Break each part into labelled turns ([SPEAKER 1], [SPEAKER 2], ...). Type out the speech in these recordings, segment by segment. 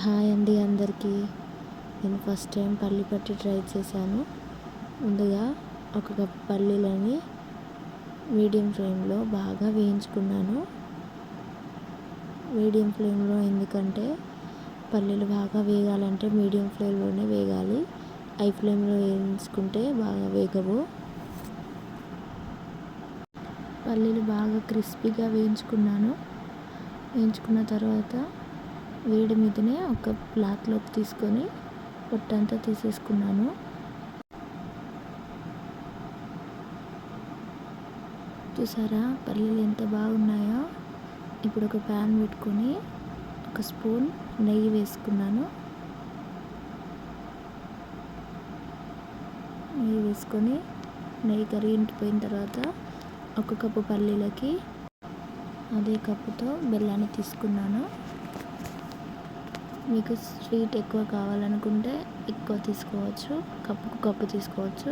[SPEAKER 1] Hi అండి అందరికీ. నేను ఫస్ట్ టైం పల్లి పట్టి ట్రై చేశాను. ముందుగా ఒక కప్పు పల్లీలని మీడియం ఫ్లేమ్లో బాగా వేయించుకున్నాను. మీడియం ఫ్లేమ్లో ఎందుకంటే పల్లీలు బాగా వేగాలంటే మీడియం ఫ్లేమ్లోనే వేగాలి. హై ఫ్లేమ్లో వేయించుకుంటే బాగా వేగవు. పల్లీలు బాగా క్రిస్పీగా వేయించుకున్నాను. వేయించుకున్న తర్వాత వేడి మీదనే ఒక క్లాత్లోకి తీసుకొని పొట్టంతా తీసేసుకున్నాను. చూసారా పల్లీలు ఎంత బాగున్నాయో. ఇప్పుడు ఒక ప్యాన్ పెట్టుకొని ఒక స్పూన్ నెయ్యి వేసుకున్నాను. నెయ్యి వేసుకొని నెయ్యి కరిగిపోయిన తర్వాత ఒక కప్పు పల్లీలకి అదే కప్పుతో బెల్లాన్ని తీసుకున్నాను. మీకు స్వీట్ ఎక్కువ కావాలనుకుంటే ఎక్కువ తీసుకోవచ్చు, కప్పుకు కప్పు తీసుకోవచ్చు.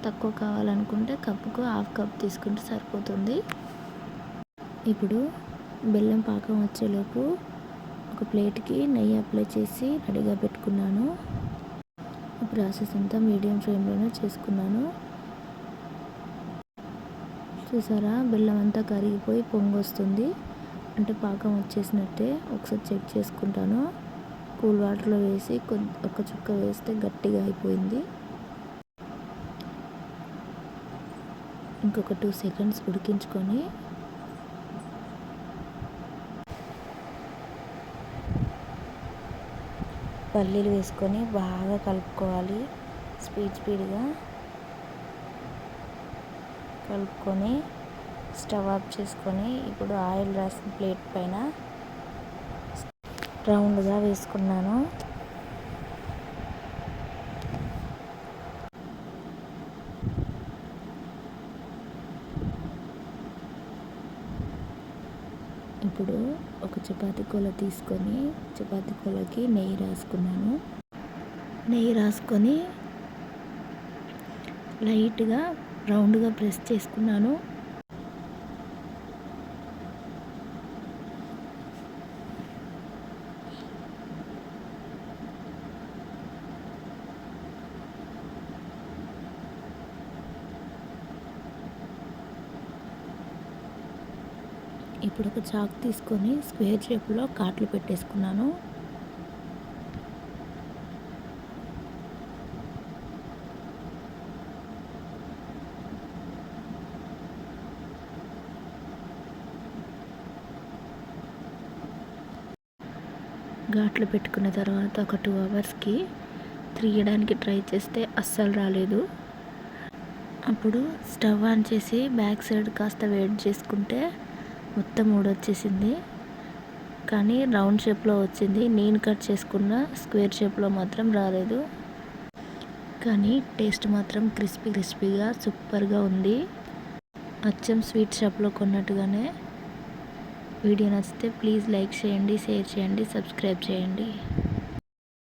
[SPEAKER 1] తక్కువ కావాలనుకుంటే కప్పుకు హాఫ్ కప్ తీసుకుంటే సరిపోతుంది. ఇప్పుడు బెల్లం పాకం వచ్చేలోపు ఒక ప్లేట్కి నెయ్యి అప్లై చేసి రెడీగా పెట్టుకున్నాను. ఈ ప్రాసెస్ అంతా మీడియం ఫ్లేమ్లోనే చేసుకున్నాను. చూసారా బెల్లం అంతా కరిగిపోయి పొంగు వస్తుంది అంటే పాకం వచ్చేసినట్టే. ఒకసారి చెక్ చేసుకుంటాను. కూల్ వాటర్లో వేసి ఒక చుక్క వేస్తే గట్టిగా అయిపోయింది. ఇంకొక 2 సెకండ్స్ ఉడికించుకొని పల్లీలు వేసుకొని బాగా కలుపుకోవాలి. స్పీడ్గా కలుపుకొని స్టవ్ ఆఫ్ చేసుకొని ఇప్పుడు ఆయిల్ రాసిన ప్లేట్ పైన రౌండ్గా వేసుకున్నాను. ఇప్పుడు ఒక చపాతీ కోల తీసుకొని చపాతీ కోలకి నెయ్యి రాసుకున్నాను. నెయ్యి రాసుకొని లైట్గా రౌండ్గా ప్రెస్ చేసుకున్నాను. ఇప్పుడు ఒక చాక్ తీసుకొని స్క్వేర్ షేప్లో కాట్లు పెట్టేసుకున్నాను. ఘాట్లు పెట్టుకున్న తర్వాత ఒక 2 అవర్స్కి తీయడానికి ట్రై చేస్తే అస్సలు రాలేదు. అప్పుడు స్టవ్ ఆన్ చేసి బ్యాక్ సైడ్ కాస్త వేడి చేసుకుంటే మొత్తం ఊడొచ్చేసింది. కానీ రౌండ్ షేప్లో వచ్చింది. నేను కట్ చేసుకున్న స్క్వేర్ షేప్లో మాత్రం రాలేదు. కానీ టేస్ట్ మాత్రం క్రిస్పీగా సూపర్గా ఉంది. అచ్చం స్వీట్ షాప్లో కొన్నట్టుగానే. వీడియో నచ్చితే ప్లీజ్ లైక్ చేయండి, షేర్ చేయండి, సబ్స్క్రైబ్ చేయండి.